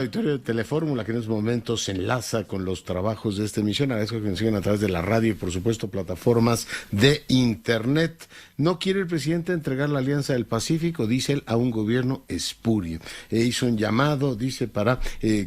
Auditorio de Telefórmula, que en estos momentos se enlaza con los trabajos de esta emisión. Agradezco que nos sigan a través de la radio y, por supuesto, plataformas de Internet. No quiere el presidente entregar la Alianza del Pacífico, dice él, a un gobierno espurio. Hizo un llamado, dice, para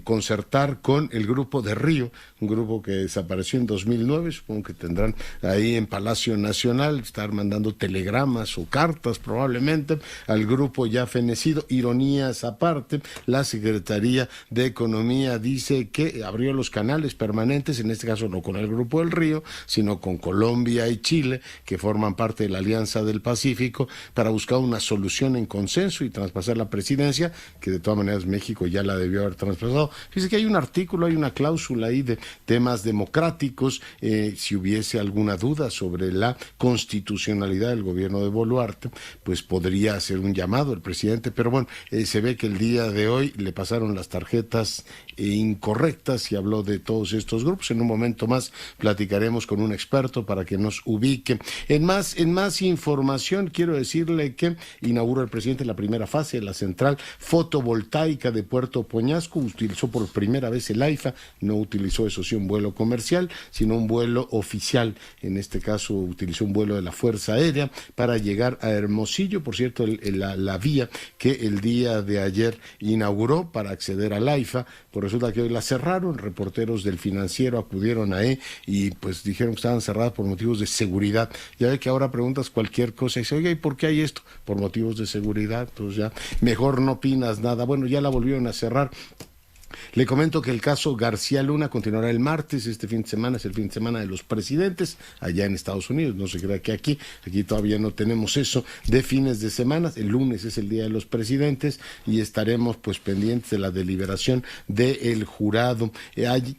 concertar con el Grupo de Río, un grupo que desapareció en 2009, supongo que tendrán ahí en Palacio Nacional, estar mandando telegramas o cartas probablemente al grupo ya fenecido. Ironías aparte, la Secretaría de Economía dice que abrió los canales permanentes, en este caso no con el Grupo del Río, sino con Colombia y Chile, que forman parte de la Alianza del Pacífico, para buscar una solución en consenso y traspasar la presidencia, que de todas maneras México ya la debió haber traspasado. Fíjese que hay un artículo, hay una cláusula ahí de temas democráticos, si hubiese alguna duda sobre la constitucionalidad del gobierno de Boluarte, pues podría hacer un llamado el presidente, pero bueno, se ve que el día de hoy le pasaron las tarjetas incorrectas y habló de todos estos grupos. En un momento más platicaremos con un experto para que nos ubique. En más información, quiero decirle que inauguró el presidente la primera fase de la central fotovoltaica de Puerto Peñasco. Utilizó por primera vez el AIFA, no utilizó, eso sí, un vuelo comercial, sino un vuelo oficial. En este caso utilizó un vuelo de la Fuerza Aérea para llegar a Hermosillo. Por cierto, la vía que el día de ayer inauguró para acceder al AIFA, pues resulta que hoy la cerraron. Reporteros del Financiero acudieron ahí y pues dijeron que estaban cerradas por motivos de seguridad. Ya ve que ahora preguntas cualquier cosa y dice, oiga, ¿y por qué hay esto? Por motivos de seguridad, pues ya mejor no opinas nada. Bueno, ya la volvieron a cerrar. Le comento que el caso García Luna continuará el martes. Este fin de semana es el fin de semana de los presidentes allá en Estados Unidos. No se crea que aquí todavía no tenemos eso de fines de semana. El lunes es el día de los presidentes y estaremos pues pendientes de la deliberación del jurado.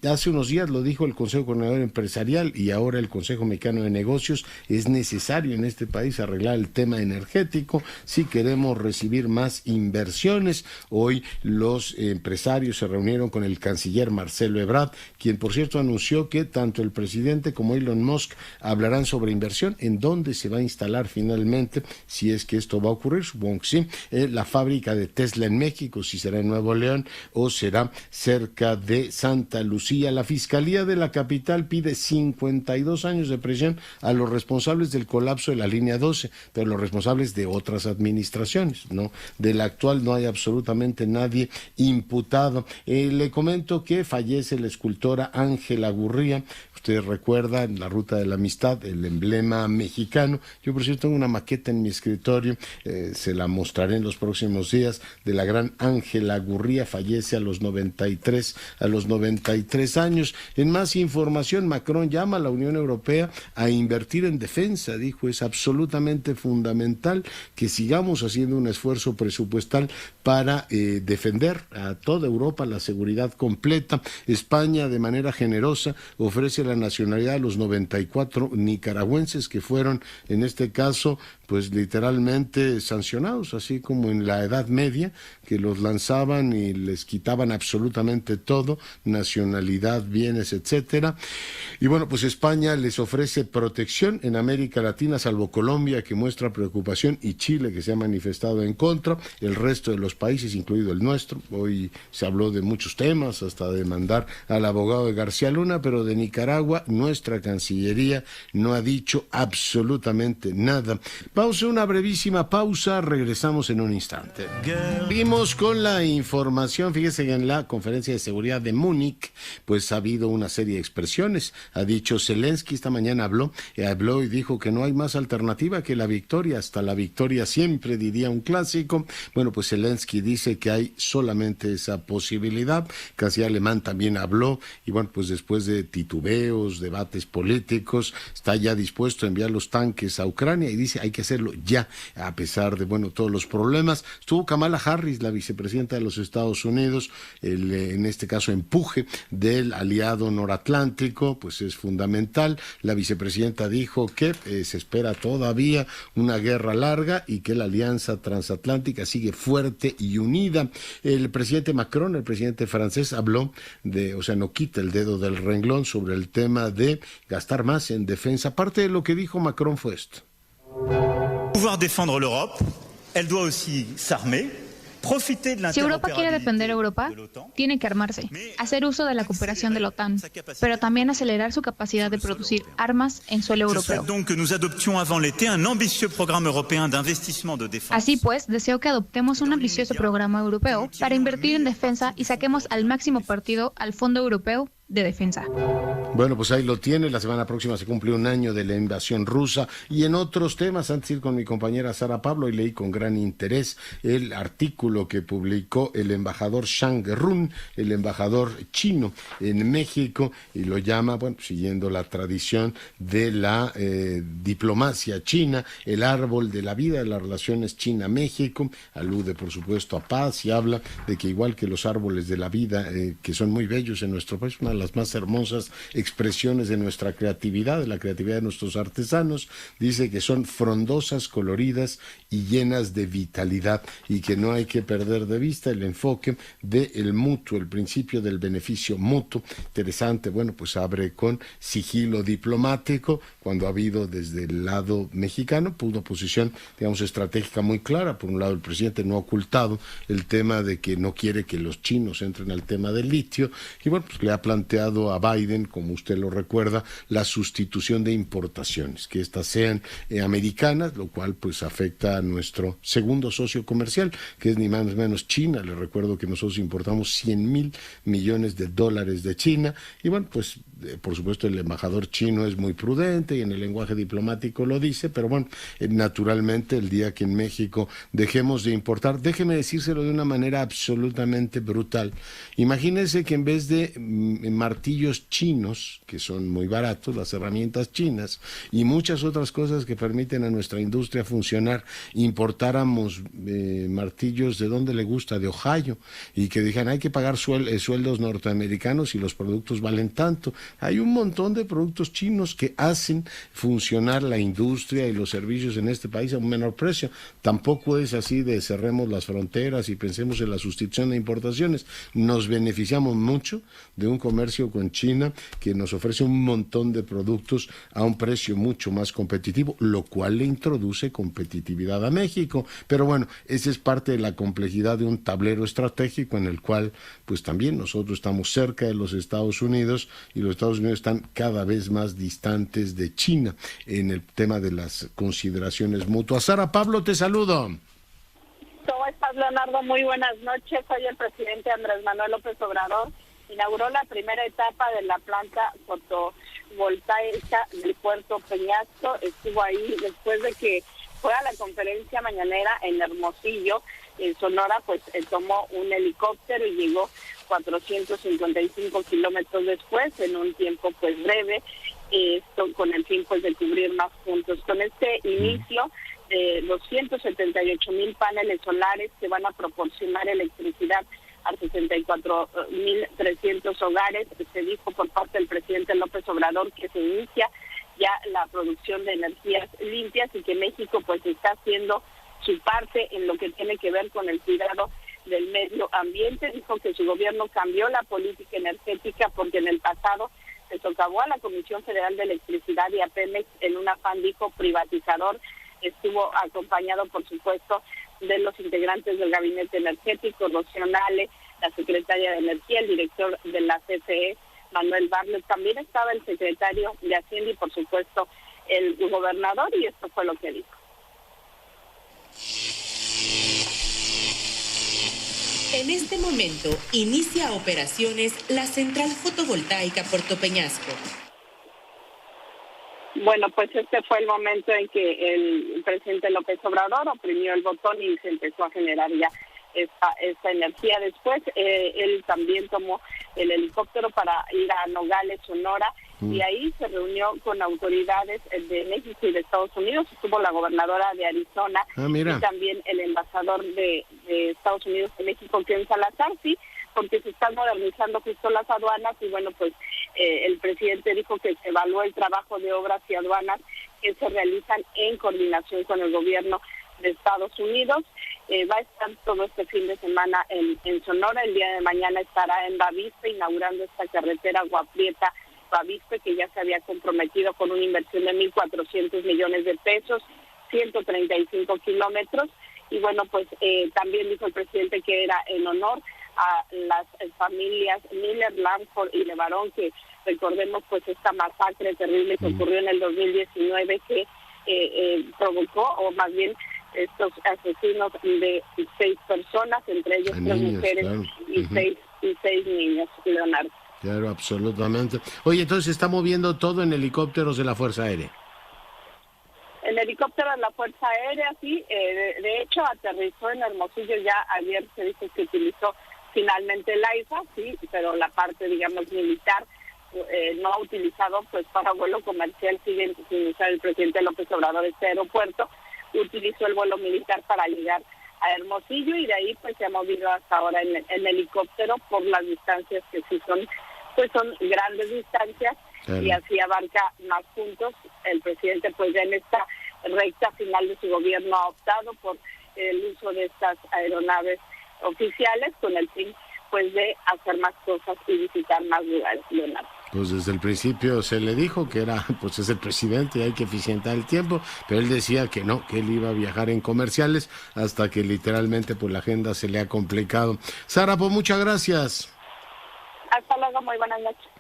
Hace unos días lo dijo el Consejo Coordinador Empresarial y ahora el Consejo Mexicano de Negocios. Es necesario en este país arreglar el tema energético si queremos recibir más inversiones. Hoy los empresarios se reunieron con el canciller Marcelo Ebrard, quien por cierto anunció que tanto el presidente como Elon Musk hablarán sobre inversión, en dónde se va a instalar finalmente, si es que esto va a ocurrir, supongo que sí, la fábrica de Tesla en México, si será en Nuevo León o será cerca de Santa Lucía. La Fiscalía de la capital pide 52 años de prisión a los responsables del colapso de la línea 12, pero los responsables de otras administraciones, ¿no? De la actual no hay absolutamente nadie imputado. Le comento que fallece la escultora Ángela Gurría. Ustedes recuerdan la Ruta de la Amistad, el emblema mexicano. Yo, por cierto, tengo una maqueta en mi escritorio, se la mostraré en los próximos días, de la gran Ángela Gurría. Fallece a los 93 años. En más información, Macron llama a la Unión Europea a invertir en defensa. Dijo, es absolutamente fundamental que sigamos haciendo un esfuerzo presupuestal para defender a toda Europa la seguridad completa. España, de manera generosa, ofrece la nacionalidad a los 94 nicaragüenses que fueron, en este caso, pues literalmente sancionados, así como en la Edad Media, que los lanzaban y les quitaban absolutamente todo, nacionalidad, bienes, etcétera. Y bueno, pues España les ofrece protección en América Latina, salvo Colombia, que muestra preocupación, y Chile, que se ha manifestado en contra. El resto de los países, incluido el nuestro, hoy se habló de muchos temas, hasta de mandar al abogado de García Luna, pero de Nicaragua, nuestra Cancillería no ha dicho absolutamente nada. Vamos a una brevísima pausa, regresamos en un instante. Seguimos con la información. Fíjese que en la conferencia de seguridad de Múnich, pues ha habido una serie de expresiones. Ha dicho Zelensky, esta mañana habló y dijo que no hay más alternativa que la victoria, hasta la victoria siempre, diría un clásico. Bueno, pues Zelensky dice que hay solamente esa posibilidad. Canciller alemán también habló y bueno, pues después de titubeos, debates políticos, está ya dispuesto a enviar los tanques a Ucrania y dice hay que hacerlo ya, a pesar de, bueno, todos los problemas. Estuvo Kamala Harris, la vicepresidenta de los Estados Unidos, en este caso empuje del aliado noratlántico, pues es fundamental. La vicepresidenta dijo que se espera todavía una guerra larga y que la alianza transatlántica sigue fuerte y unida. El presidente Macron, el presidente francés, habló de, o sea, no quita el dedo del renglón sobre el tema de gastar más en defensa. Parte de lo que dijo Macron fue esto. Pouvoir défendre l'Europe, elle doit aussi s'armer Si Europa quiere defender a Europa, tiene que armarse, hacer uso de la cooperación de la OTAN, pero también acelerar su capacidad de producir armas en suelo europeo. Así pues, deseo que adoptemos un ambicioso programa europeo para invertir en defensa y saquemos al máximo partido al Fondo Europeo de Defensa. Bueno, pues ahí lo tiene. La semana próxima se cumple un año de la invasión rusa. Y en otros temas, antes de ir con mi compañera Sara Pablo, y leí con gran interés el artículo que publicó el embajador Zhang Run, el embajador chino en México, y lo llama, bueno, siguiendo la tradición de la diplomacia china, el árbol de la vida de las relaciones China-México. Alude, por supuesto, a paz y habla de que igual que los árboles de la vida, que son muy bellos en nuestro país, una de las más hermosas expresiones de nuestra creatividad, de la creatividad de nuestros artesanos, dice que son frondosas, coloridas y llenas de vitalidad, y que no hay que perder de vista el enfoque del mutuo, el principio del beneficio mutuo. Interesante, bueno, pues abre con sigilo diplomático, cuando ha habido desde el lado mexicano una posición, digamos, estratégica muy clara. Por un lado, el presidente no ha ocultado el tema de que no quiere que los chinos entren al tema del litio, y bueno, pues le ha planteado a Biden, como usted lo recuerda, la sustitución de importaciones, que éstas sean americanas, lo cual pues afecta a nuestro segundo socio comercial, que es ni más ni menos China. Le recuerdo que nosotros importamos 100,000 millones de dólares de China, y bueno, pues por supuesto el embajador chino es muy prudente y en el lenguaje diplomático lo dice, pero bueno, naturalmente el día que en México dejemos de importar, déjeme decírselo de una manera absolutamente brutal, imagínense que en vez de martillos chinos, que son muy baratos, las herramientas chinas y muchas otras cosas que permiten a nuestra industria funcionar, importáramos martillos de donde le gusta, de Ohio, y que dijeran hay que pagar sueldos norteamericanos y los productos valen tanto. Hay un montón de productos chinos que hacen funcionar la industria y los servicios en este país a un menor precio. Tampoco es así de cerremos las fronteras y pensemos en la sustitución de importaciones. Nos beneficiamos mucho de un comercio con China que nos ofrece un montón de productos a un precio mucho más competitivo, lo cual le introduce competitividad a México. Pero bueno, esa es parte de la complejidad de un tablero estratégico en el cual pues también nosotros estamos cerca de los Estados Unidos y los Estados Unidos están cada vez más distantes de China en el tema de las consideraciones mutuas. Sara Pablo, te saludo. ¿Cómo estás, Leonardo? Muy buenas noches. Hoy el presidente Andrés Manuel López Obrador inauguró la primera etapa de la planta fotovoltaica del puerto Peñasco. Estuvo ahí después de que fuera la conferencia mañanera en Hermosillo, en Sonora, pues tomó un helicóptero y llegó 455 kilómetros después, en un tiempo pues breve, esto con el fin pues de cubrir más puntos. Con este inicio de los 178,000 paneles solares que van a proporcionar electricidad a 64,300 hogares, se dijo por parte del presidente López Obrador que se inicia ya la producción de energías limpias y que México pues está haciendo su parte en lo que tiene que ver con el cuidado del medio ambiente. Dijo que su gobierno cambió la política energética porque en el pasado se socavó a la Comisión Federal de Electricidad y a Pemex en un afán, dijo, privatizador. Estuvo acompañado, por supuesto, de los integrantes del Gabinete Energético, Rocío Nale, la secretaria de Energía, el director de la CFE, Manuel Bartlett. También estaba el secretario de Hacienda y, por supuesto, el gobernador, y esto fue lo que dijo. En este momento inicia operaciones la central fotovoltaica Puerto Peñasco. Bueno, pues este fue el momento en que el presidente López Obrador oprimió el botón y se empezó a generar ya esta energía. Después él también tomó el helicóptero para ir a Nogales, Sonora, y ahí se reunió con autoridades de México y de Estados Unidos. Estuvo la gobernadora de Arizona y también el embajador de Estados Unidos en México, Ken Salazar, sí, porque se están modernizando justo las aduanas y bueno, pues el presidente dijo que se evaluó el trabajo de obras y aduanas que se realizan en coordinación con el gobierno de Estados Unidos. Va a estar todo este fin de semana en Sonora. El día de mañana estará en Bavispe inaugurando esta carretera Agua Prieta Bavispe, que ya se había comprometido con una inversión de 1,400 millones de pesos, 135 kilómetros, Y bueno, pues también dijo el presidente que era en honor a las familias Miller, Langford y Levarón, que recordemos pues esta masacre terrible que ocurrió en el 2019 que provocó, o más bien estos asesinos de 6 personas, entre ellos 3 mujeres, claro, y 6 niños, Leonardo. Claro, absolutamente. Oye, entonces se está moviendo todo en helicópteros de la Fuerza Aérea. El helicóptero de la Fuerza Aérea, sí, de hecho aterrizó en Hermosillo ya ayer, se dice que utilizó finalmente el AIFA, sí, pero la parte, digamos, militar no ha utilizado, pues para vuelo comercial sigue sin usar el presidente López Obrador este aeropuerto, utilizó el vuelo militar para llegar a Hermosillo y de ahí pues se ha movido hasta ahora en helicóptero por las distancias que sí son, pues son grandes distancias. Claro. Y así abarca más puntos. El presidente pues ya en esta recta final de su gobierno ha optado por el uso de estas aeronaves oficiales con el fin pues de hacer más cosas y visitar más lugares, Leonardo. Pues desde el principio se le dijo que era, pues es el presidente y hay que eficientar el tiempo, pero él decía que no, que él iba a viajar en comerciales hasta que literalmente pues la agenda se le ha complicado. Sara, pues muchas gracias. Hasta luego, muy buenas noches.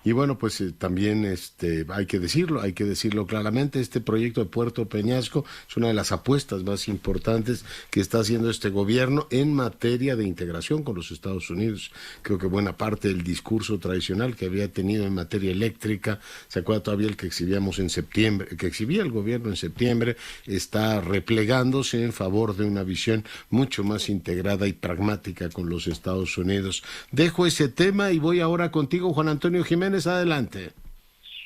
Y bueno, pues también hay que decirlo claramente, este proyecto de Puerto Peñasco es una de las apuestas más importantes que está haciendo este gobierno en materia de integración con los Estados Unidos. Creo que buena parte del discurso tradicional que había tenido en materia eléctrica, se acuerda todavía el que exhibíamos en septiembre, que exhibía el gobierno en septiembre, está replegándose en favor de una visión mucho más integrada y pragmática con los Estados Unidos. Dejo ese tema y voy ahora contigo, Juan Antonio Jiménez, adelante.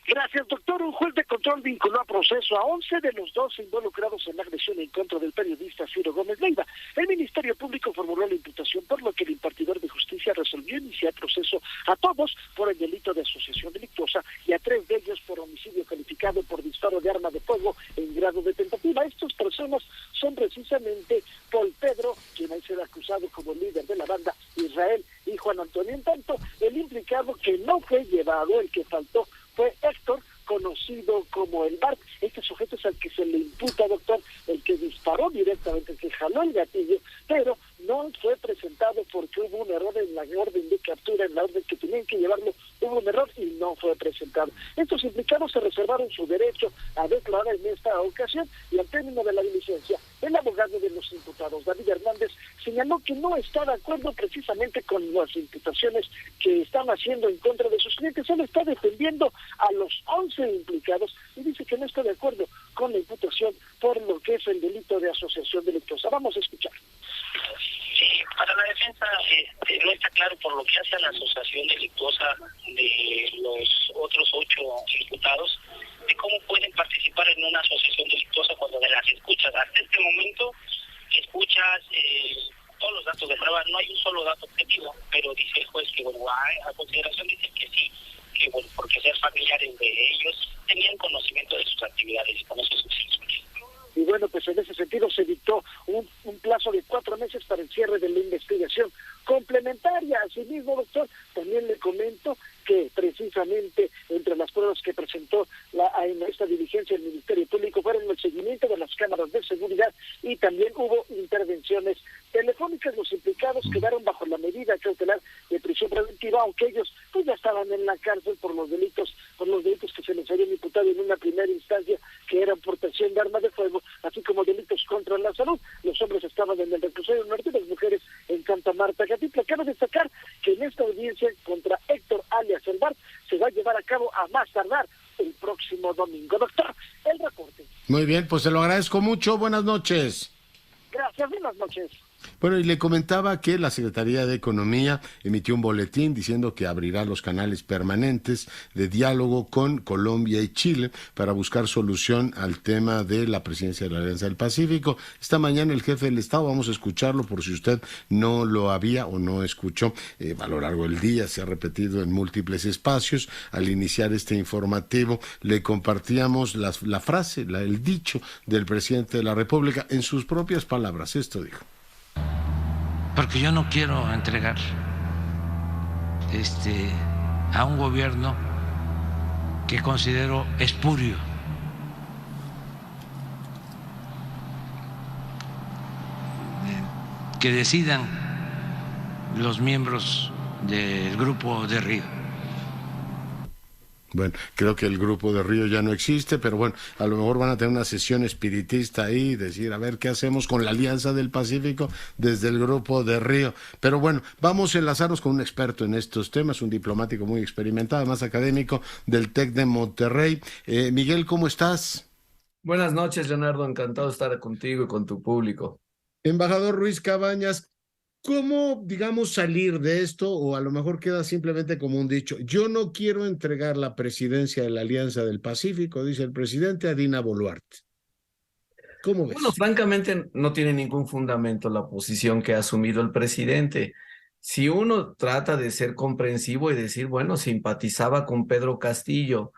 Gracias, doctor. Un juez de control vinculó a proceso a 11 de los 12 involucrados en la agresión en contra del periodista Ciro Gómez Leiva. El Ministerio Público formuló la imputación, por lo que el impartidor de justicia resolvió iniciar proceso a todos por el delito de asociación delictuosa y a 3 de ellos por homicidio calificado por disparo de arma de fuego en grado de tentativa. Estas personas son precisamente Paul Pedro, quien ha sido acusado como líder de la banda, Israel y Juan Antonio. En tanto, el implicado que no fue llevado, el que faltó, fue Héctor, conocido como el Bart. Este sujeto es al que se le imputa, doctor, el que disparó directamente, el que jaló el gatillo, pero no fue presentado porque hubo un error en la orden de captura, en la orden que tenían que llevarlo, hubo un error y no fue presentado. Estos implicados se reservaron su derecho a declarar en esta ocasión y al término de la diligencia, el abogado de los imputados, David Hernández, señaló que no está de acuerdo precisamente con las imputaciones que están haciendo en contra de sus clientes. Él está defendiendo a los 11 implicados y dice que no está de acuerdo con la imputación por lo que es el delito de asociación delictuosa. Vamos a escuchar. Para la defensa no está claro por lo que hace a la asociación delictuosa de los otros 8 imputados, de cómo pueden participar en una asociación delictuosa cuando de las escuchas. Hasta este momento escuchas todos los datos de prueba, no hay un solo dato objetivo, pero dice el juez que, bueno, a consideración dice que sí, que bueno, porque ser familiares de ellos tenían conocimiento de sus actividades y conocen sus hijos. Y bueno, pues en ese sentido se dictó un plazo de 4 meses para el cierre de la investigación complementaria. Asimismo, doctor, también le comento que precisamente entre las pruebas que presentó en esta diligencia del Ministerio Público fueron el seguimiento de las cámaras de seguridad y también hubo intervenciones telefónicas. Los implicados quedaron bajo la medida cautelar de prisión preventiva, aunque ellos pues ya estaban en la cárcel por los delitos que se les habían imputado en una primera instancia, que eran portación de armas de fuego, así como delitos contra la salud. Los hombres estaban en el reclusorio norte y las mujeres en Santa Marta, Catitla. Cabe destacar que en esta audiencia contra Héctor alias El Bart se va a llevar a cabo a más tardar el próximo domingo. Doctor, el reporte. Muy bien, pues se lo agradezco mucho. Buenas noches. Gracias, buenas noches. Bueno, y le comentaba que la Secretaría de Economía emitió un boletín diciendo que abrirá los canales permanentes de diálogo con Colombia y Chile para buscar solución al tema de la presidencia de la Alianza del Pacífico. Esta mañana el jefe del Estado, vamos a escucharlo por si usted no lo había o no escuchó, a lo largo del día se ha repetido en múltiples espacios. Al iniciar este informativo le compartíamos la frase, el dicho del presidente de la República en sus propias palabras. Esto dijo: porque yo no quiero entregar a un gobierno que considero espurio. que decidan los miembros del Grupo de Río. Bueno, creo que el Grupo de Río ya no existe, pero bueno, a lo mejor van a tener una sesión espiritista ahí, decir, a ver qué hacemos con la Alianza del Pacífico desde el Grupo de Río. Pero bueno, vamos a enlazarnos con un experto en estos temas, un diplomático muy experimentado, además académico del TEC de Monterrey. Miguel, ¿cómo estás? Buenas noches, Leonardo, encantado de estar contigo y con tu público. Embajador Ruiz Cabañas, ¿cómo, digamos, salir de esto? O a lo mejor queda simplemente como un dicho. Yo no quiero entregar la presidencia de la Alianza del Pacífico, dice el presidente, a Dina Boluarte. ¿Cómo ves? Bueno, francamente no tiene ningún fundamento la posición que ha asumido el presidente. Si uno trata de ser comprensivo y decir, bueno, simpatizaba con Pedro Castillo,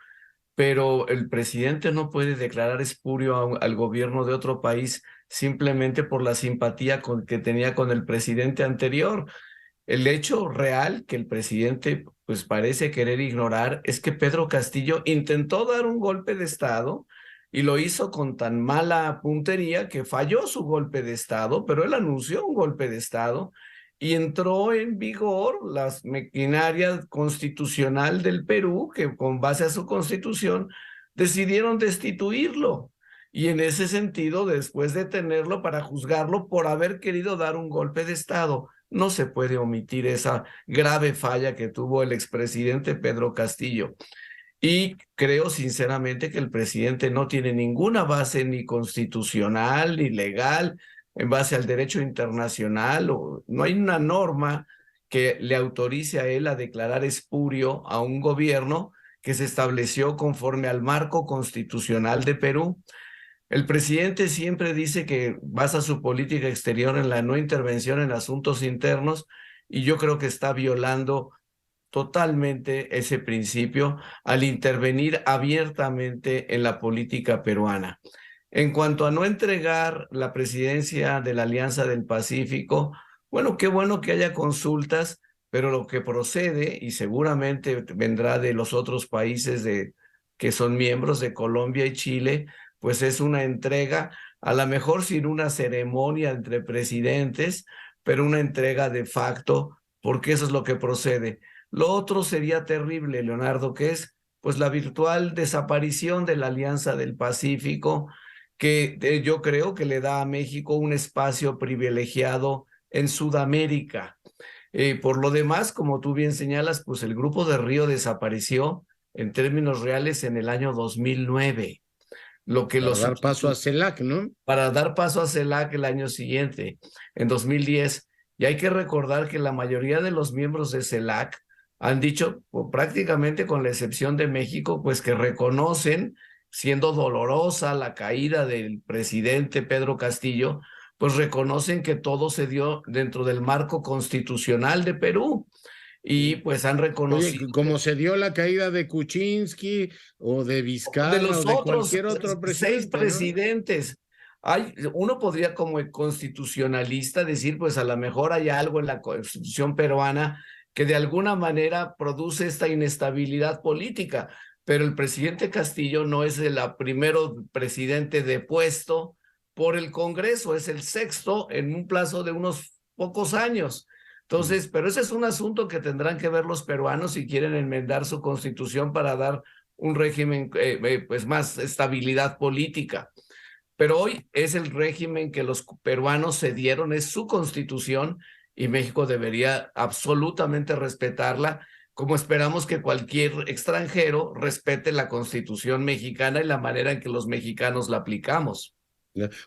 pero el presidente no puede declarar espurio al gobierno de otro país simplemente por la simpatía que tenía con el presidente anterior. El hecho real que el presidente pues parece querer ignorar es que Pedro Castillo intentó dar un golpe de Estado y lo hizo con tan mala puntería que falló su golpe de Estado, pero él anunció un golpe de Estado y entró en vigor la maquinaria constitucional del Perú, que con base a su constitución decidieron destituirlo. Y en ese sentido, después de tenerlo para juzgarlo por haber querido dar un golpe de Estado, no se puede omitir esa grave falla que tuvo el expresidente Pedro Castillo. Y creo sinceramente que el presidente no tiene ninguna base ni constitucional ni legal en base al derecho internacional, o no hay una norma que le autorice a él a declarar espurio a un gobierno que se estableció conforme al marco constitucional de Perú. El presidente siempre dice que basa su política exterior en la no intervención en asuntos internos, y yo creo que está violando totalmente ese principio al intervenir abiertamente en la política peruana. En cuanto a no entregar la presidencia de la Alianza del Pacífico, bueno, qué bueno que haya consultas, pero lo que procede, y seguramente vendrá de los otros países que son miembros de Colombia y Chile, pues es una entrega, a lo mejor sin una ceremonia entre presidentes, pero una entrega de facto, porque eso es lo que procede. Lo otro sería terrible, Leonardo, que es pues la virtual desaparición de la Alianza del Pacífico, que yo creo que le da a México un espacio privilegiado en Sudamérica. Por lo demás, como tú bien señalas, pues el Grupo de Río desapareció en términos reales en el año 2009. Para dar paso a CELAC, ¿no? Para dar paso a CELAC el año siguiente, en 2010. Y hay que recordar que la mayoría de los miembros de CELAC han dicho, pues, prácticamente con la excepción de México, pues que reconocen, siendo dolorosa la caída del presidente Pedro Castillo, pues reconocen que todo se dio dentro del marco constitucional de Perú. Y pues han reconocido... Oye, como se dio la caída de Kuczynski o de Vizcarra de los o de otros cualquier otro presidente, 6 presidentes. ¿No? Uno podría como constitucionalista decir, pues a lo mejor hay algo en la constitución peruana que de alguna manera produce esta inestabilidad política, pero el presidente Castillo no es el primero presidente depuesto por el Congreso, es el sexto en un plazo de unos pocos años. Entonces, pero ese es un asunto que tendrán que ver los peruanos si quieren enmendar su constitución para dar un régimen, pues más estabilidad política. Pero hoy es el régimen que los peruanos cedieron, es su constitución, y México debería absolutamente respetarla, como esperamos que cualquier extranjero respete la constitución mexicana y la manera en que los mexicanos la aplicamos.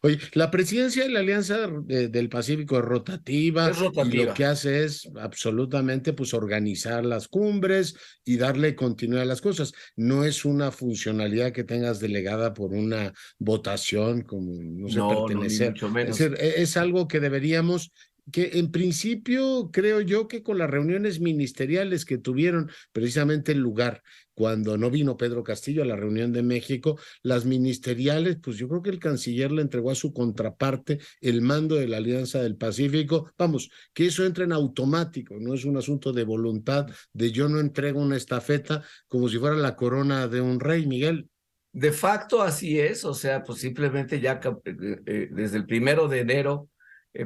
Oye, la presidencia de la Alianza del Pacífico es rotativa, y lo que hace es absolutamente pues organizar las cumbres y darle continuidad a las cosas. No es una funcionalidad que tengas delegada por una votación, como no sé, pertenecer. No, ni mucho menos. Es decir, es algo que deberíamos, que en principio creo yo que con las reuniones ministeriales que tuvieron precisamente el lugar cuando no vino Pedro Castillo a la reunión de México, las ministeriales, pues yo creo que el canciller le entregó a su contraparte el mando de la Alianza del Pacífico. Vamos, que eso entra en automático, no es un asunto de voluntad, de yo no entrego una estafeta como si fuera la corona de un rey, Miguel. De facto así es, o sea, pues simplemente ya desde el 1 de enero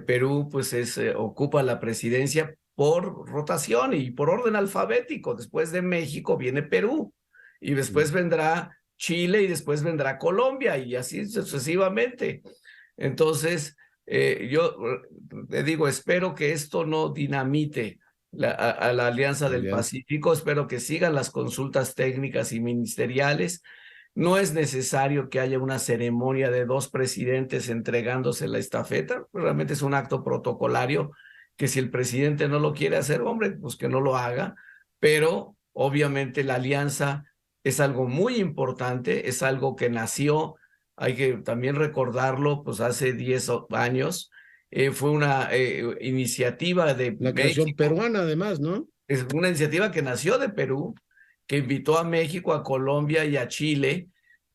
Perú pues ocupa la presidencia por rotación y por orden alfabético. Después de México viene Perú y después vendrá Chile y después vendrá Colombia y así sucesivamente. Entonces, yo te digo, espero que esto no dinamite a la Alianza del Pacífico, espero que sigan las consultas técnicas y ministeriales. No es necesario que haya una ceremonia de 2 presidentes entregándose la estafeta, realmente es un acto protocolario que si el presidente no lo quiere hacer, hombre, pues que no lo haga, pero obviamente la alianza es algo muy importante, es algo que nació, hay que también recordarlo, pues hace 10 años, fue una iniciativa de La creación México, peruana además, ¿no? es una iniciativa que nació de Perú, que invitó a México, a Colombia y a Chile,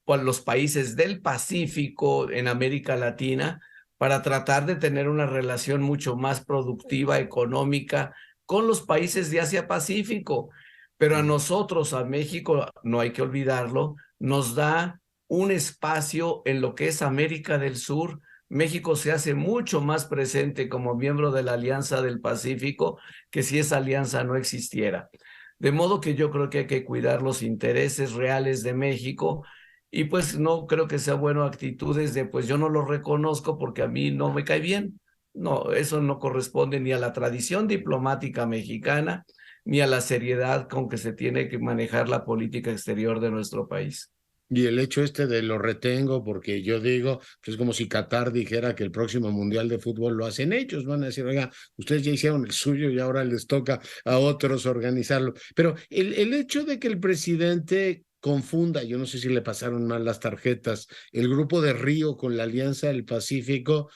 por los países del Pacífico en América Latina, para tratar de tener una relación mucho más productiva, económica, con los países de Asia-Pacífico. Pero a nosotros, a México, no hay que olvidarlo, nos da un espacio en lo que es América del Sur. México se hace mucho más presente como miembro de la Alianza del Pacífico que si esa alianza no existiera. De modo que yo creo que hay que cuidar los intereses reales de México y pues no creo que sea bueno actitudes de pues yo no lo reconozco porque a mí no me cae bien. No, eso no corresponde ni a la tradición diplomática mexicana ni a la seriedad con que se tiene que manejar la política exterior de nuestro país. Y el hecho de lo retengo, porque yo digo, pues es como si Qatar dijera que el próximo Mundial de Fútbol lo hacen ellos, van a decir, oiga, ustedes ya hicieron el suyo y ahora les toca a otros organizarlo. Pero el hecho de que el presidente confunda, yo no sé si le pasaron mal las tarjetas, el grupo de Río con la Alianza del Pacífico,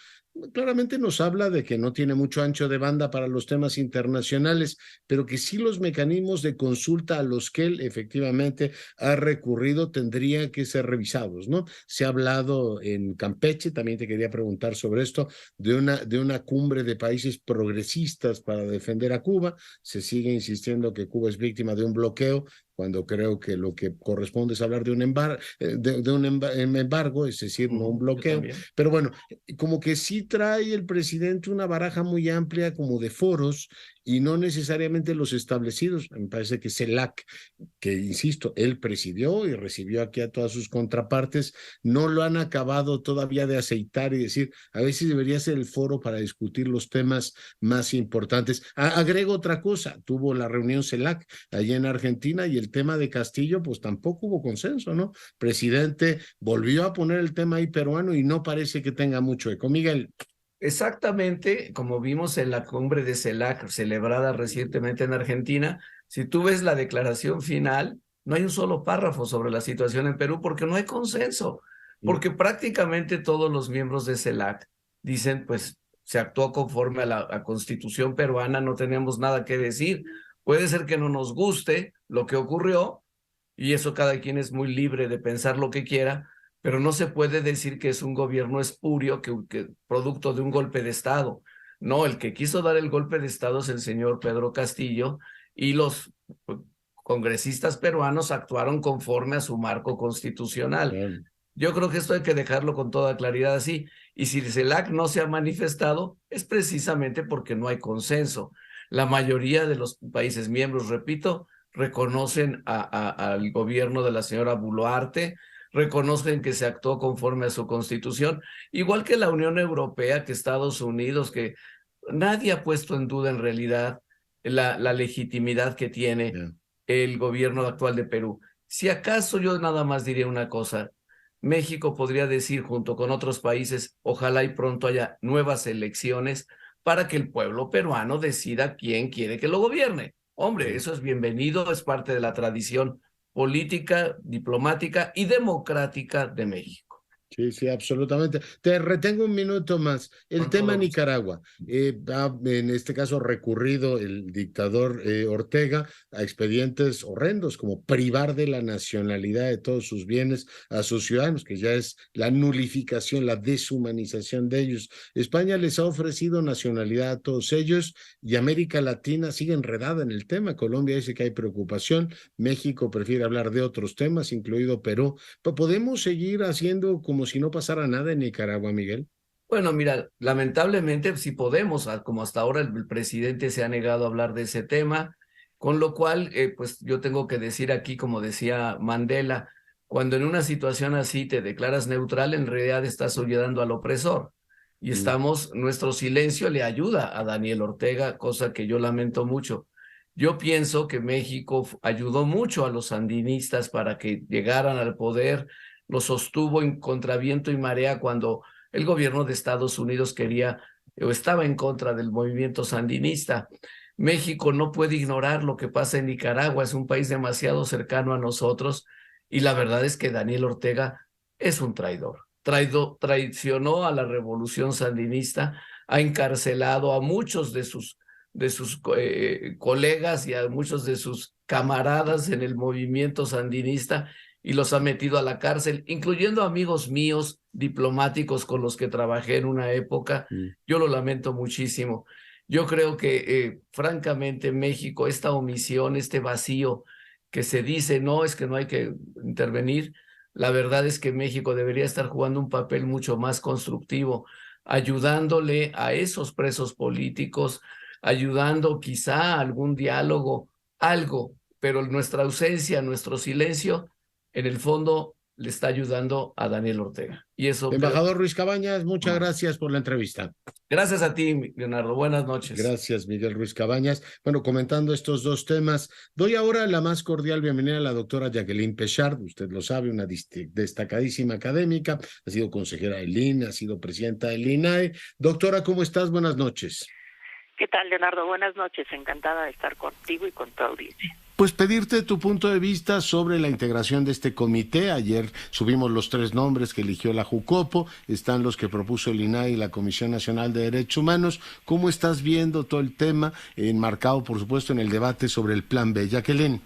claramente nos habla de que no tiene mucho ancho de banda para los temas internacionales, pero que sí los mecanismos de consulta a los que él efectivamente ha recurrido tendrían que ser revisados, ¿no? Se ha hablado en Campeche, también te quería preguntar sobre esto, de una cumbre de países progresistas para defender a Cuba. Se sigue insistiendo que Cuba es víctima de un bloqueo, cuando creo que lo que corresponde es hablar de un embargo, es decir, no un bloqueo. Pero bueno, como que sí trae el presidente una baraja muy amplia como de foros y no necesariamente los establecidos. Me parece que CELAC, que insisto, él presidió y recibió aquí a todas sus contrapartes, no lo han acabado todavía de aceitar y decir, a ver si debería ser el foro para discutir los temas más importantes. Agrego otra cosa, tuvo la reunión CELAC allá en Argentina y el tema de Castillo, pues tampoco hubo consenso, ¿no? Presidente volvió a poner el tema ahí peruano y no parece que tenga mucho eco. Miguel. Exactamente, como vimos en la cumbre de CELAC celebrada recientemente en Argentina, si tú ves la declaración final, no hay un solo párrafo sobre la situación en Perú porque no hay consenso, porque prácticamente todos los miembros de CELAC dicen, pues se actuó conforme a la Constitución peruana, no tenemos nada que decir. Puede ser que no nos guste lo que ocurrió, y eso cada quien es muy libre de pensar lo que quiera, pero no se puede decir que es un gobierno espurio, que producto de un golpe de Estado. No, el que quiso dar el golpe de Estado es el señor Pedro Castillo y los congresistas peruanos actuaron conforme a su marco constitucional. Bien. Yo creo que esto hay que dejarlo con toda claridad así. Y si el CELAC no se ha manifestado, es precisamente porque no hay consenso. La mayoría de los países miembros, repito, reconocen al gobierno de la señora Boluarte, reconocen que se actuó conforme a su constitución, igual que la Unión Europea, que Estados Unidos, que nadie ha puesto en duda en realidad la legitimidad que tiene el gobierno actual de Perú. Si acaso yo nada más diría una cosa, México podría decir junto con otros países, ojalá y pronto haya nuevas elecciones para que el pueblo peruano decida quién quiere que lo gobierne. Hombre, eso es bienvenido, es parte de la tradición política, diplomática y democrática de México. Sí, sí, absolutamente. Te retengo un minuto más. El tema Nicaragua. Ha, en este caso, recurrido el dictador Ortega a expedientes horrendos, como privar de la nacionalidad de todos sus bienes a sus ciudadanos, que ya es la nulificación, la deshumanización de ellos. España les ha ofrecido nacionalidad a todos ellos y América Latina sigue enredada en el tema. Colombia dice que hay preocupación. México prefiere hablar de otros temas, incluido Perú. ¿Podemos seguir haciendo como si no pasara nada en Nicaragua, Miguel? Bueno, mira, lamentablemente sí podemos, como hasta ahora el presidente se ha negado a hablar de ese tema, con lo cual, pues yo tengo que decir aquí, como decía Mandela, cuando en una situación así te declaras neutral, en realidad estás ayudando al opresor. Y nuestro silencio le ayuda a Daniel Ortega, cosa que yo lamento mucho. Yo pienso que México ayudó mucho a los sandinistas para que llegaran al poder, los sostuvo en contraviento y marea cuando el gobierno de Estados Unidos quería o estaba en contra del movimiento sandinista. México no puede ignorar lo que pasa en Nicaragua, es un país demasiado cercano a nosotros y la verdad es que Daniel Ortega es un traidor. Traicionó a la revolución sandinista, ha encarcelado a muchos de sus colegas y a muchos de sus camaradas en el movimiento sandinista y los ha metido a la cárcel, incluyendo amigos míos diplomáticos con los que trabajé en una época. Yo lo lamento muchísimo. Yo creo que, francamente, México, esta omisión, este vacío que se dice, no, es que no hay que intervenir, la verdad es que México debería estar jugando un papel mucho más constructivo, ayudándole a esos presos políticos, ayudando quizá a algún diálogo, algo, pero nuestra ausencia, nuestro silencio, en el fondo le está ayudando a Daniel Ortega. Y eso Embajador Ruiz Cabañas, muchas gracias por la entrevista. Gracias a ti, Leonardo. Buenas noches. Gracias, Miguel Ruiz Cabañas. Bueno, comentando estos dos temas, doy ahora la más cordial bienvenida a la doctora Jacqueline Pechard. Usted lo sabe, una destacadísima académica, ha sido consejera del INE, ha sido presidenta del INAE. Doctora, ¿cómo estás? Buenas noches. ¿Qué tal, Leonardo? Buenas noches. Encantada de estar contigo y con tu audiencia. Pues pedirte tu punto de vista sobre la integración de este comité. Ayer subimos los 3 nombres que eligió la Jucopo, están los que propuso el INAI y la Comisión Nacional de Derechos Humanos. ¿Cómo estás viendo todo el tema, enmarcado por supuesto en el debate sobre el Plan B? Jacqueline.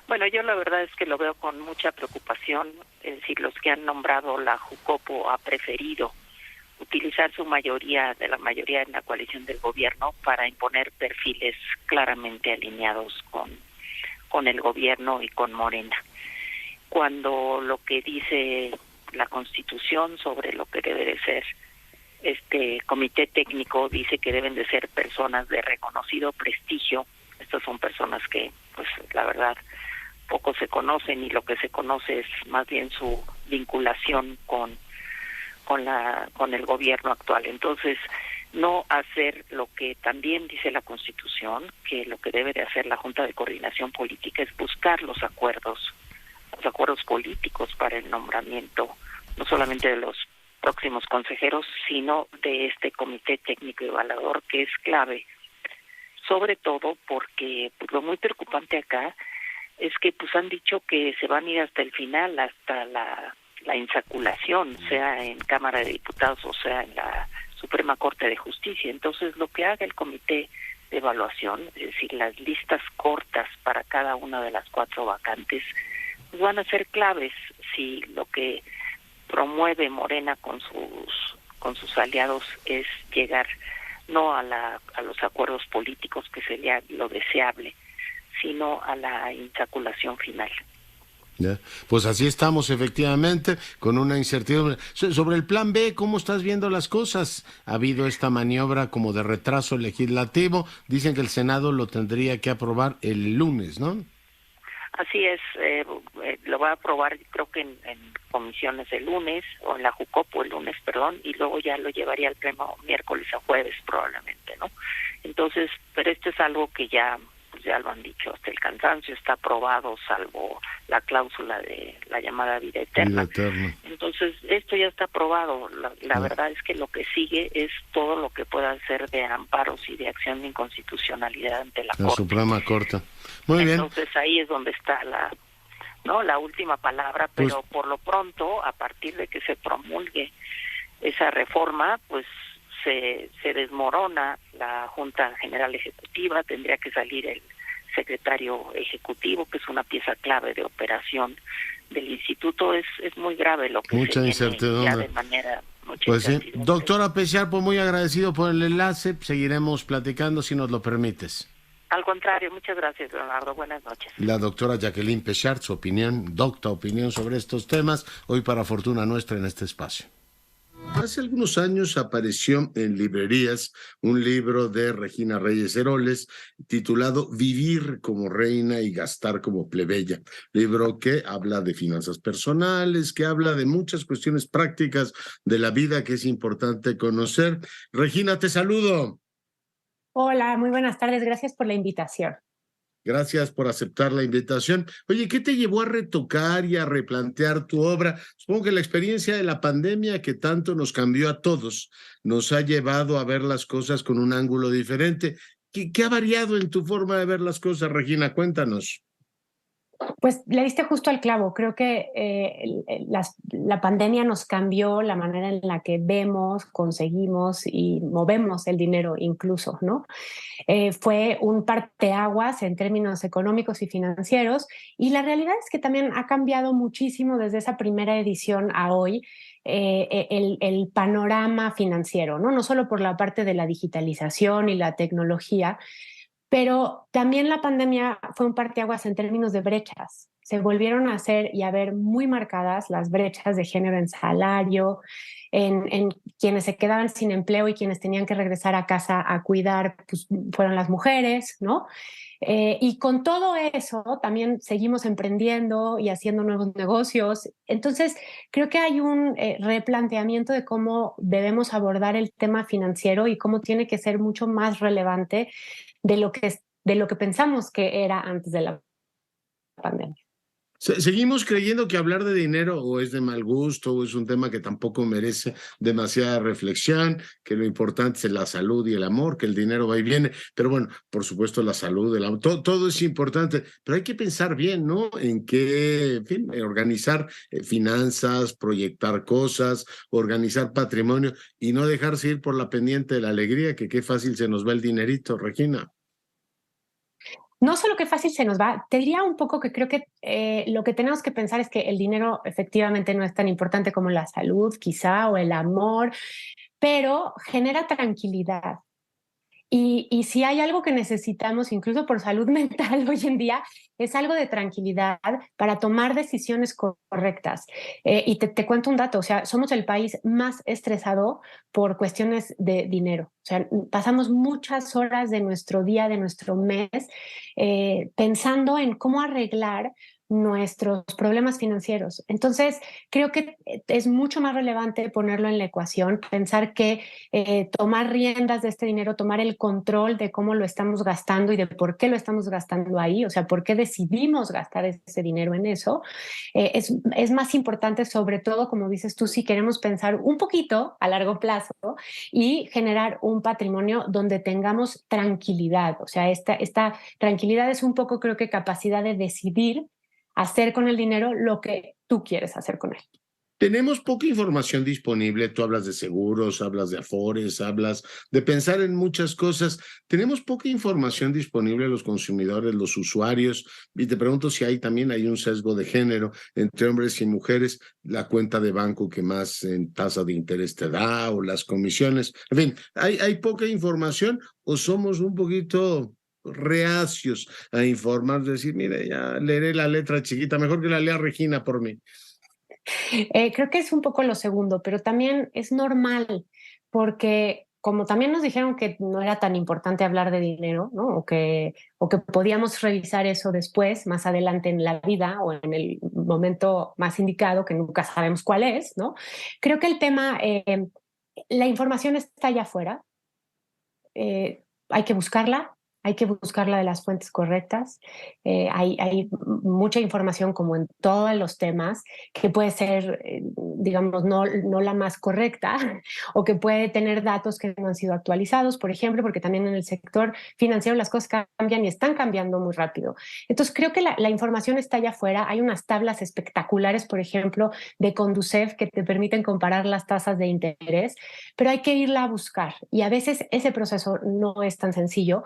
Bueno, yo la verdad es que lo veo con mucha preocupación. Es decir, los que han nombrado la Jucopo ha preferido utilizar su mayoría, de la mayoría en la coalición del gobierno, para imponer perfiles claramente alineados con el gobierno y con Morena. Cuando lo que dice la Constitución sobre lo que debe de ser este comité técnico dice que deben de ser personas de reconocido prestigio, estas son personas que, pues la verdad, poco se conocen y lo que se conoce es más bien su vinculación con el gobierno actual. Entonces, no hacer lo que también dice la Constitución, que lo que debe de hacer la Junta de Coordinación Política es buscar los acuerdos políticos para el nombramiento, no solamente de los próximos consejeros, sino de este comité técnico evaluador, que es clave, sobre todo porque pues, lo muy preocupante acá es que pues han dicho que se van a ir hasta el final, hasta la insaculación, sea en Cámara de Diputados o sea en la Suprema Corte de Justicia. Entonces, lo que haga el comité de evaluación, es decir, las listas cortas para cada una de las 4 vacantes, pues van a ser claves si lo que promueve Morena con sus aliados es llegar no a los acuerdos políticos, que sería lo deseable, sino a la insaculación final. Ya. Pues así estamos efectivamente, con una incertidumbre. Sobre el plan B, ¿cómo estás viendo las cosas? Ha habido esta maniobra como de retraso legislativo, dicen que el Senado lo tendría que aprobar el lunes, ¿no? Así es, lo va a aprobar creo que en comisiones el lunes, o en la Jucopo el lunes, perdón, y luego ya lo llevaría al pleno miércoles a jueves probablemente, ¿no? Entonces, pero esto es algo que ya lo han dicho hasta el cansancio, está aprobado salvo la cláusula de la llamada vida eterna. Entonces, esto ya está aprobado. La verdad es que lo que sigue es todo lo que pueda hacer de amparos y de acción de inconstitucionalidad ante la Corte. Suprema Corte. Muy bien. Entonces, ahí es donde está la última palabra, pero por lo pronto, a partir de que se promulgue esa reforma, pues se desmorona la Junta General Ejecutiva, tendría que salir el secretario ejecutivo, que es una pieza clave de operación del instituto. Es muy grave lo que mucha incertidumbre. Ya de manera pues sí. Doctora Pechard, pues muy agradecido por el enlace, seguiremos platicando si nos lo permites. Al contrario, muchas gracias, Leonardo. Buenas noches. La doctora Jacqueline Pechard, su opinión, docta opinión sobre estos temas, hoy para fortuna nuestra en este espacio. Hace algunos años apareció en librerías un libro de Regina Reyes Heroles titulado Vivir como reina y gastar como plebeya, libro que habla de finanzas personales, que habla de muchas cuestiones prácticas de la vida que es importante conocer. Regina, te saludo. Hola, muy buenas tardes, gracias por la invitación. Gracias por aceptar la invitación. Oye, ¿qué te llevó a retocar y a replantear tu obra? Supongo que la experiencia de la pandemia que tanto nos cambió a todos, nos ha llevado a ver las cosas con un ángulo diferente. ¿Qué ha variado en tu forma de ver las cosas, Regina? Cuéntanos. Pues le diste justo al clavo. Creo que la pandemia nos cambió la manera en la que vemos, conseguimos y movemos el dinero incluso, ¿no? Fue un parteaguas en términos económicos y financieros, y la realidad es que también ha cambiado muchísimo desde esa primera edición a hoy. El panorama financiero, ¿no? No solo por la parte de la digitalización y la tecnología, pero también la pandemia fue un parteaguas en términos de brechas. Se volvieron a hacer y a ver muy marcadas las brechas de género en salario, en quienes se quedaban sin empleo y quienes tenían que regresar a casa a cuidar, pues fueron las mujeres, ¿no? Y con todo eso también seguimos emprendiendo y haciendo nuevos negocios. Entonces, creo que hay un replanteamiento de cómo debemos abordar el tema financiero y cómo tiene que ser mucho más relevante de lo que pensamos que era antes de la pandemia. ¿Seguimos creyendo que hablar de dinero o es de mal gusto o es un tema que tampoco merece demasiada reflexión, que lo importante es la salud y el amor, que el dinero va y viene? Pero bueno, por supuesto la salud, el amor, todo es importante, pero hay que pensar bien, ¿no? En qué, en fin, organizar finanzas, proyectar cosas, organizar patrimonio y no dejarse ir por la pendiente de la alegría, que qué fácil se nos va el dinerito, Regina. No solo qué fácil se nos va, te diría un poco que creo que lo que tenemos que pensar es que el dinero efectivamente no es tan importante como la salud, quizá, o el amor, pero genera tranquilidad. Y si hay algo que necesitamos, incluso por salud mental hoy en día, es algo de tranquilidad para tomar decisiones correctas. Y te cuento un dato, o sea, somos el país más estresado por cuestiones de dinero. O sea, pasamos muchas horas de nuestro día, de nuestro mes, pensando en cómo arreglar nuestros problemas financieros. Entonces, creo que es mucho más relevante ponerlo en la ecuación, pensar que tomar riendas de este dinero, tomar el control de cómo lo estamos gastando y de por qué lo estamos gastando ahí, o sea, por qué decidimos gastar ese dinero en eso, es más importante, sobre todo, como dices tú, si queremos pensar un poquito a largo plazo y generar un patrimonio donde tengamos tranquilidad. O sea, esta tranquilidad es un poco, creo que, capacidad de decidir hacer con el dinero lo que tú quieres hacer con él. Tenemos poca información disponible, tú hablas de seguros, hablas de afores, hablas de pensar en muchas cosas. Tenemos poca información disponible los consumidores, los usuarios, y te pregunto si hay un sesgo de género entre hombres y mujeres, la cuenta de banco que más en tasa de interés te da o las comisiones. En fin, ¿hay poca información o somos un poquito reacios a informar, decir, mire, ya leeré la letra chiquita, mejor que la lea Regina por mí? Creo que es un poco lo segundo, pero también es normal, porque como también nos dijeron que no era tan importante hablar de dinero, ¿no? O que podíamos revisar eso después, más adelante en la vida o en el momento más indicado, que nunca sabemos cuál es, ¿no? Creo que el tema, la información está allá afuera, hay que buscarla. Hay que buscarla de las fuentes correctas. Hay mucha información, como en todos los temas, que puede ser, digamos, no la más correcta o que puede tener datos que no han sido actualizados, por ejemplo, porque también en el sector financiero las cosas cambian y están cambiando muy rápido. Entonces, creo que la información está allá afuera. Hay unas tablas espectaculares, por ejemplo, de Conducef que te permiten comparar las tasas de interés, pero hay que irla a buscar. Y a veces ese proceso no es tan sencillo.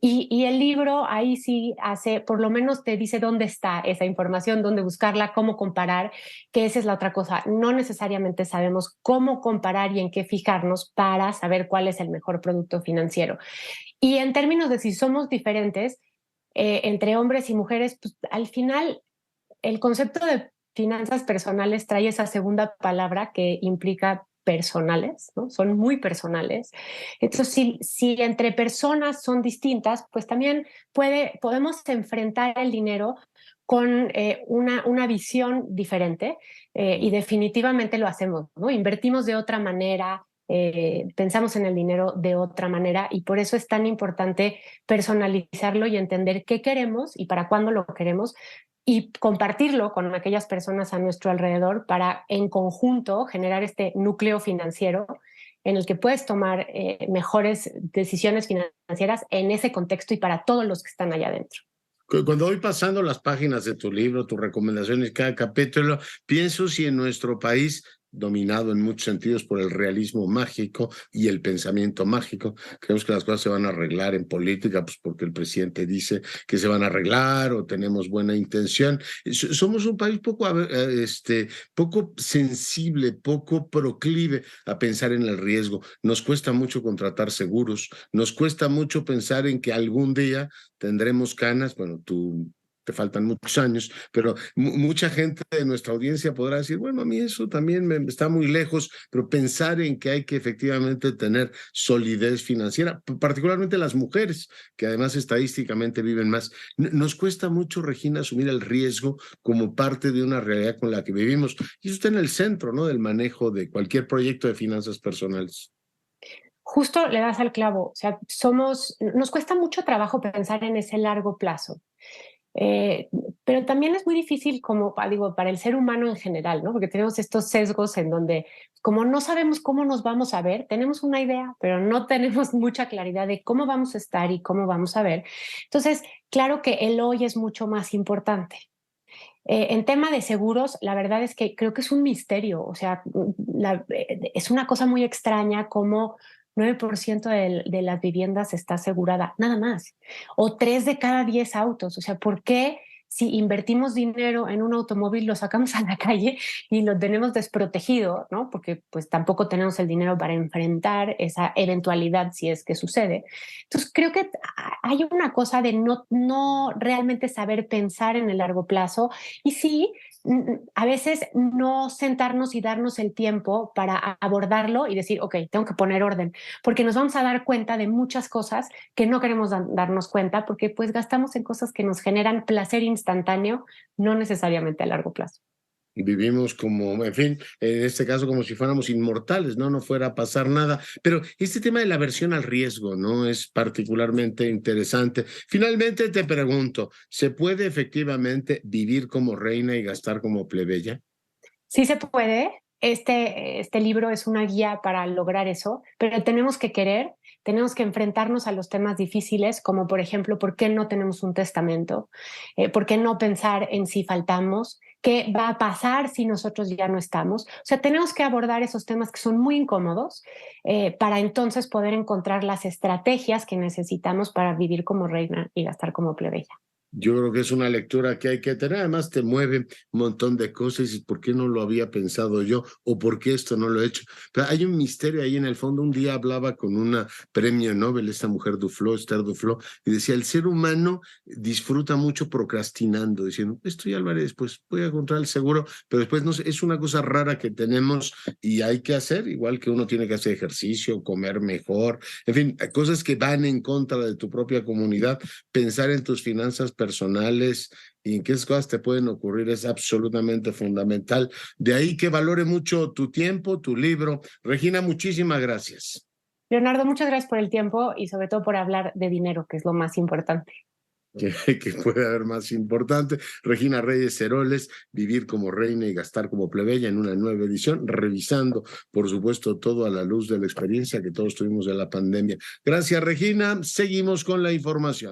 Y el libro ahí sí hace, por lo menos te dice dónde está esa información, dónde buscarla, cómo comparar, que esa es la otra cosa. No necesariamente sabemos cómo comparar y en qué fijarnos para saber cuál es el mejor producto financiero. Y en términos de si somos diferentes entre hombres y mujeres, pues al final el concepto de finanzas personales trae esa segunda palabra que implica personales, ¿no? Son muy personales. Entonces, si entre personas son distintas, pues también podemos enfrentar el dinero con una visión diferente y definitivamente lo hacemos, ¿no? Invertimos de otra manera, pensamos en el dinero de otra manera y por eso es tan importante personalizarlo y entender qué queremos y para cuándo lo queremos y compartirlo con aquellas personas a nuestro alrededor para en conjunto generar este núcleo financiero en el que puedes tomar mejores decisiones financieras en ese contexto y para todos los que están allá adentro. Cuando voy pasando las páginas de tu libro, tus recomendaciones, cada capítulo, pienso si en nuestro país, dominado en muchos sentidos por el realismo mágico y el pensamiento mágico, creemos que las cosas se van a arreglar en política, pues porque el presidente dice que se van a arreglar o tenemos buena intención. Somos un país poco sensible, poco proclive a pensar en el riesgo. Nos cuesta mucho contratar seguros, nos cuesta mucho pensar en que algún día tendremos canas. Bueno, te faltan muchos años, pero mucha gente de nuestra audiencia podrá decir, bueno, a mí eso también me está muy lejos, pero pensar en que hay que efectivamente tener solidez financiera, particularmente las mujeres, que además estadísticamente viven más. Nos cuesta mucho, Regina, asumir el riesgo como parte de una realidad con la que vivimos. Y eso está en el centro, ¿no?, del manejo de cualquier proyecto de finanzas personales. Justo le das al clavo, o sea, nos cuesta mucho trabajo pensar en ese largo plazo. Pero también es muy difícil para el ser humano en general, ¿no? Porque tenemos estos sesgos en donde como no sabemos cómo nos vamos a ver, tenemos una idea, pero no tenemos mucha claridad de cómo vamos a estar y cómo vamos a ver. Entonces, claro que el hoy es mucho más importante. En tema de seguros, la verdad es que creo que es un misterio, o sea, es una cosa muy extraña cómo 9% de las viviendas está asegurada, nada más. O 3 de cada 10 autos. O sea, ¿por qué si invertimos dinero en un automóvil lo sacamos a la calle y lo tenemos desprotegido, ¿no? Porque pues tampoco tenemos el dinero para enfrentar esa eventualidad si es que sucede. Entonces creo que hay una cosa de no realmente saber pensar en el largo plazo y sí, a veces no sentarnos y darnos el tiempo para abordarlo y decir, ok, tengo que poner orden, porque nos vamos a dar cuenta de muchas cosas que no queremos darnos cuenta porque pues gastamos en cosas que nos generan placer instantáneo, no necesariamente a largo plazo. Vivimos como, en fin, en este caso como si fuéramos inmortales, ¿no? No fuera a pasar nada. Pero este tema de la aversión al riesgo, ¿no?, es particularmente interesante. Finalmente te pregunto, ¿se puede efectivamente vivir como reina y gastar como plebeya? Sí se puede. Este libro es una guía para lograr eso, pero tenemos que querer, tenemos que enfrentarnos a los temas difíciles, como por ejemplo, ¿por qué no tenemos un testamento? ¿Por qué no pensar en si faltamos? ¿Qué va a pasar si nosotros ya no estamos? O sea, tenemos que abordar esos temas que son muy incómodos para entonces poder encontrar las estrategias que necesitamos para vivir como reina y gastar como plebeya. Yo creo que es una lectura que hay que tener, además te mueve un montón de cosas y ¿por qué no lo había pensado yo? ¿O por qué esto no lo he hecho? Pero hay un misterio ahí en el fondo. Un día hablaba con una premio Nobel, esta mujer Duflo, Esther Duflo, y decía, el ser humano disfruta mucho procrastinando, diciendo, esto ya lo haré después, voy a encontrar el seguro, pero después no sé, es una cosa rara que tenemos y hay que hacer, igual que uno tiene que hacer ejercicio, comer mejor, en fin, cosas que van en contra de tu propia comunidad. Pensar en tus finanzas personales y en qué cosas te pueden ocurrir es absolutamente fundamental. De ahí que valore mucho tu tiempo, tu libro. Regina, muchísimas gracias. Leonardo, muchas gracias por el tiempo y sobre todo por hablar de dinero, que es lo más importante. Que puede haber más importante. Regina Reyes Heroles, Vivir como reina y gastar como plebeya, en una nueva edición, revisando, por supuesto, todo a la luz de la experiencia que todos tuvimos de la pandemia. Gracias, Regina. Seguimos con la información.